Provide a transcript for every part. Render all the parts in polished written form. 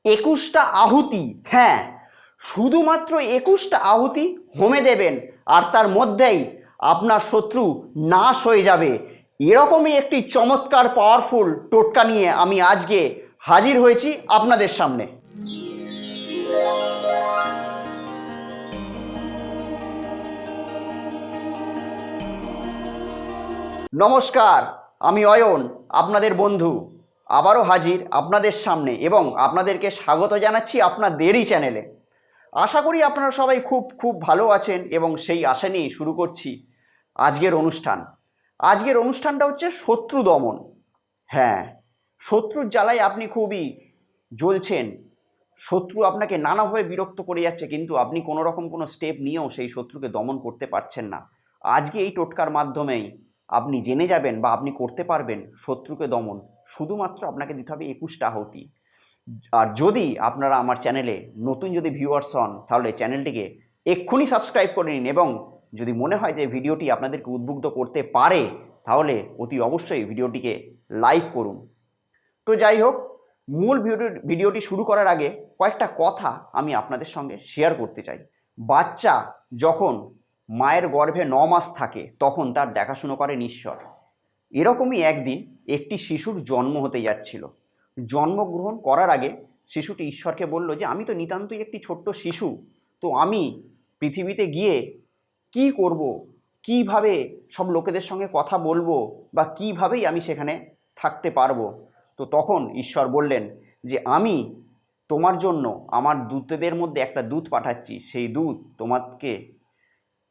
21টা আহুতি, হ্যাঁ শুধুমাত্র 21টা আহুতি হোমে দেবেন আর তার মধ্যেই আপনার শত্রু নাশ হয়ে যাবে। এরকমই একটি চমৎকার পাওয়ারফুল টোটকা নিয়ে আমি আজকে হাজির হয়েছি আপনাদের সামনে। নমস্কার, আমি অয়ন, আপনাদের বন্ধু, আবারও হাজির আপনাদের সামনে এবং আপনাদেরকে স্বাগত জানাচ্ছি আপনাদেরই চ্যানেলে। আশা করি আপনারা সবাই খুব ভালো আছেন এবং সেই আশা নিয়েই শুরু করছি আজকের অনুষ্ঠান। আজকের অনুষ্ঠানটা হচ্ছে শত্রু দমন। হ্যাঁ, শত্রুর জ্বালায় আপনি খুবই জ্বলছেন, শত্রু আপনাকে নানাভাবে বিরক্ত করে যাচ্ছে, কিন্তু আপনি কোনো রকম কোনো স্টেপ নিয়েও সেই শত্রুকে দমন করতে পারছেন না। আজকে এই টোটকার মাধ্যমেই আপনি জেনে যাবেন বা আপনি করতে পারবেন শত্রুকে দমন। শুধুমাত্র আপনাকে দিতে হবে 21টা আহুতি। আর যদি আপনারা আমার চ্যানেলে নতুন যদি ভিউয়ার্স হন তাহলে চ্যানেলটিকে এক্ষুনি সাবস্ক্রাইব করে নিন এবং যদি মনে হয় যে ভিডিওটি আপনাদেরকে উদ্বুদ্ধ করতে পারে তাহলে অতি অবশ্যই ভিডিওটিকে লাইক করুন। তো যাই হোক, মূল ভিডিওটি শুরু করার আগে কয়েকটা কথা আমি আপনাদের সঙ্গে শেয়ার করতে চাই। বাচ্চা যখন মায়ের গর্ভে 9 মাস থাকে তখন তার দেখাশুনো করেন ঈশ্বর। এরকমই একদিন একটি শিশুর জন্ম হতে যাচ্ছিল। জন্মগ্রহণ করার আগে শিশুটি ঈশ্বরকে বলল যে আমি তো নিতান্তই একটি ছোট্ট শিশু, তো আমি পৃথিবীতে গিয়ে কি করব, কিভাবে সব লোকেদের সঙ্গে কথা বলবো বা কিভাবেই আমি সেখানে থাকতে পারবো। তো তখন ঈশ্বর বললেন যে আমি তোমার জন্য আমার দূতদের মধ্যে একটা দূত পাঠাচ্ছি, সেই দূত তোমাকে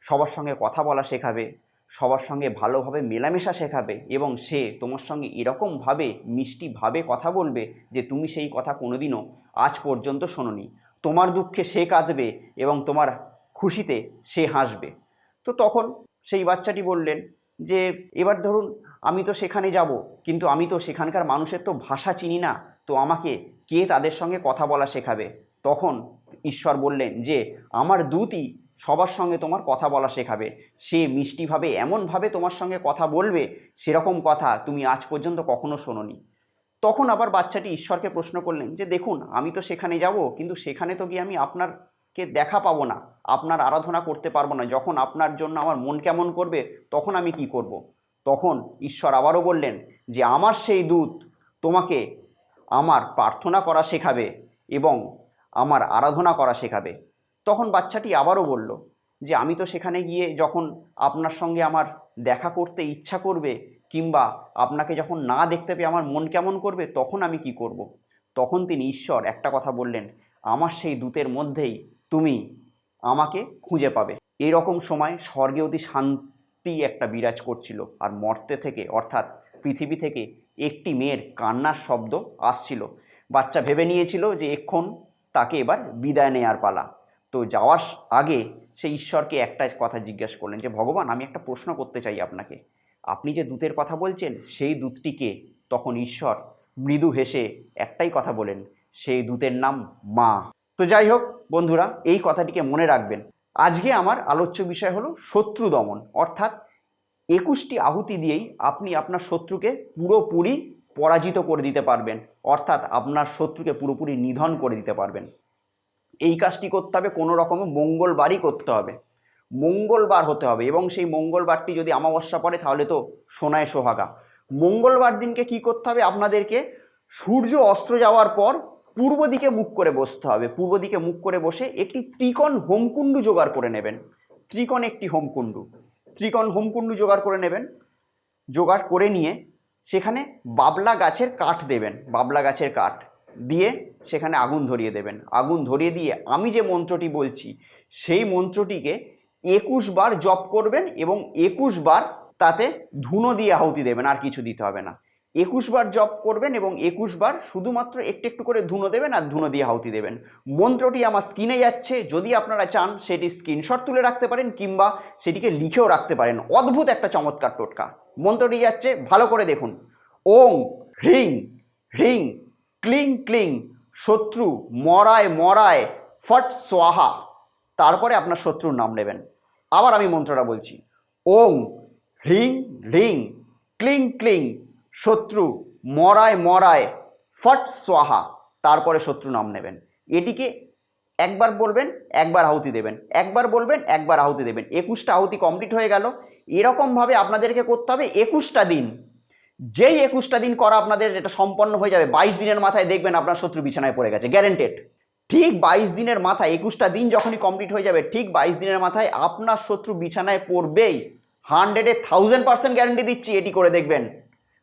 সবার সঙ্গে কথা বলা শেখাবে, সবার সঙ্গে ভালোভাবে মেলামেশা শেখাবে এবং সে তোমার সঙ্গে এরকমভাবে মিষ্টিভাবে কথা বলবে যে তুমি সেই কথা কোনোদিনও আজ পর্যন্ত শোনোনি। তোমার দুঃখে সে কাঁদবে এবং তোমার খুশিতে সে হাসবে। তো তখন সেই বাচ্চাটি বললেন যে এবার ধরুন আমি তো সেখানে যাব, কিন্তু আমি তো সেখানকার মানুষের তো ভাষা চিনি না, তো আমাকে কে তাদের সঙ্গে কথা বলা শেখাবে? তখন ঈশ্বর বললেন যে আমার দূতই সবার সঙ্গে তোমার কথা বলা শেখাবে, সে মিষ্টিভাবে এমনভাবে তোমার সঙ্গে কথা বলবে সেরকম কথা তুমি আজ পর্যন্ত কখনো শোনোনি। তখন আবার বাচ্চাটি ঈশ্বরকে প্রশ্ন করলেন যে দেখুন আমি তো সেখানে যাব, কিন্তু সেখানে তো গিয়ে আমি আপনারকে দেখা পাবো না, আপনার আরাধনা করতে পারবো না, যখন আপনার জন্য আমার মন কেমন করবে তখন আমি কি করব? তখন ঈশ্বর আবারও বললেন যে আমার সেই দূত তোমাকে আমার প্রার্থনা করা শেখাবে এবং আমার আরাধনা করা শেখাবে। তখন বাচ্চাটি আবারও বলল যে আমি তো সেখানে গিয়ে যখন আপনার সঙ্গে আমার দেখা করতে ইচ্ছা করবে কিংবা আপনাকে যখন না দেখতে পেয়ে আমার মন কেমন করবে তখন আমি কি করব? তখন তিনি ঈশ্বর একটা কথা বললেন, আমার সেই দূতের মধ্যেই তুমি আমাকে খুঁজে পাবে। এরকম সময় স্বর্গে অতি শান্তি একটা বিরাজ করছিল আর মর্তে থেকে অর্থাৎ পৃথিবী থেকে একটি মেয়ের কান্নার শব্দ আসছিল। বাচ্চা ভেবে নিয়েছিল যে এক্ষণ তাকে এবার বিদায় নেয়ার পালা। তো যাওয়ার আগে সে ঈশ্বরকে একটা কথা জিজ্ঞাসা করলেন যে ভগবান আমি একটা প্রশ্ন করতে চাই আপনাকে, আপনি যে দূতের কথা বলছেন সেই দূতটিকে? তখন ঈশ্বর মৃদু হেসে একটাই কথা বলেন, সেই দূতের নাম মা। তো যাই হোক বন্ধুরা, এই কথাটিকে মনে রাখবেন। আজকে আমার আলোচ্য বিষয় হলো শত্রু দমন, অর্থাৎ 21টি আহুতি দিয়েই আপনি আপনার শত্রুকে পুরোপুরি পরাজিত করে দিতে পারবেন, অর্থাৎ আপনার শত্রুকে পুরোপুরি নিধন করে দিতে পারবেন। এই কাজটি করতে হবে কোনো রকমে মঙ্গলবারই করতে হবে, মঙ্গলবার হতে হবে এবং সেই মঙ্গলবারটি যদি অমাবস্যা পড়ে তাহলে তো সোনায় সোহাগা। মঙ্গলবার দিনকে কি করতে হবে? আপনাদেরকে সূর্য অস্ত যাওয়ার পর পূর্ব দিকে মুখ করে বসতে হবে। পূর্ব দিকে মুখ করে বসে একটি ত্রিকোণ হোমকুণ্ডু জোগাড় করে নেবেন। ত্রিকোণ একটি হোমকুণ্ডু, ত্রিকোণ হোমকুণ্ডু জোগাড় করে নেবেন। জোগাড় করে নিয়ে সেখানে বাবলা গাছের কাঠ দেবেন, বাবলা গাছের কাঠ দিয়ে সেখানে আগুন ধরিয়ে দেবেন। আগুন ধরিয়ে দিয়ে আমি যে মন্ত্রটি বলছি সেই মন্ত্রটিকে 21 বার জপ করবেন এবং 21 বার তাতে ধুনো দিয়ে আহুতি দেবেন, আর কিছু দিতে হবে না। 21 বার জপ করবেন এবং 21 বার শুধুমাত্র একটু একটু করে ধুনো দেবেন আর ধুনো দিয়ে আহুতি দেবেন। মন্ত্রটি আমার স্ক্রিনে যাচ্ছে, যদি আপনারা চান সেটি স্ক্রিনশট তুলে রাখতে পারেন কিংবা সেটিকে লিখেও রাখতে পারেন। অদ্ভুত একটা চমৎকার টোটকা। মন্ত্রটি যাচ্ছে, ভালো করে দেখুন। ওং হ্রিং হ্রিং ক্লিং ক্লিং শত্রু মরায় মরায় ফট সোয়াহা। তারপরে আপনার শত্রুর নাম নেবেন। আবার আমি মন্ত্রটা বলছি, ওং হ্রিং হ্রিং ক্লিং ক্লিং শত্রু মরায় মরায় ফট সোয়াহা। তারপরে শত্রু নাম নেবেন। এটিকে একবার বলবেন, একবার আহুতি দেবেন, একবার বলবেন, একবার আহুতি দেবেন। 21টা আহুতি কমপ্লিট হয়ে গেল। এরকমভাবে আপনাদেরকে করতে হবে 21টা দিন। যেই 21টা দিন করা আপনাদের এটা সম্পন্ন হয়ে যাবে, 22 দিনের মাথায় দেখবেন আপনার শত্রু বিছানায় পড়ে গেছে, গ্যারেন্টেড। ঠিক 22 দিনের মাথায়, 21টা দিন যখনই কমপ্লিট হয়ে যাবে, ঠিক 22 দিনের মাথায় আপনার শত্রু বিছানায় পড়বেই। 100-1000% গ্যারেন্টি দিচ্ছি, এটি করে দেখবেন,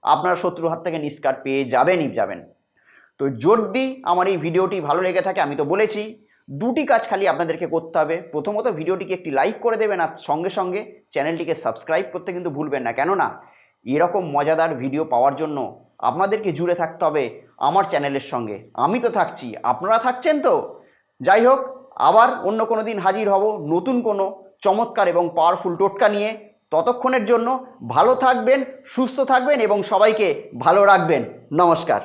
আপনার শত্রুর হাত থেকে নিষ্কার পেয়ে যাবেনই যাবেন। তো যদি আমার এই ভিডিওটি ভালো লেগে থাকে, আমি তো বলেছি দুটি কাজ খালি আপনাদেরকে করতে হবে। প্রথমত ভিডিওটিকে একটি লাইক করে দেবেন, আর সঙ্গে সঙ্গে চ্যানেলটিকে সাবস্ক্রাইব করতে কিন্তু ভুলবেন না। কেননা এরকম মজাদার ভিডিও পাওয়ার জন্য আপনাদেরকে জুড়ে থাকতে হবে আমার চ্যানেলের সঙ্গে। আমি তো থাকছি, আপনারা থাকছেন তো। যাই হোক, আবার অন্য কোনো দিন হাজির হব নতুন কোনো চমৎকার এবং পাওয়ারফুল টোটকা নিয়ে। ততক্ষণের জন্য ভালো থাকবেন, সুস্থ থাকবেন এবং সবাইকে ভালো রাখবেন। নমস্কার।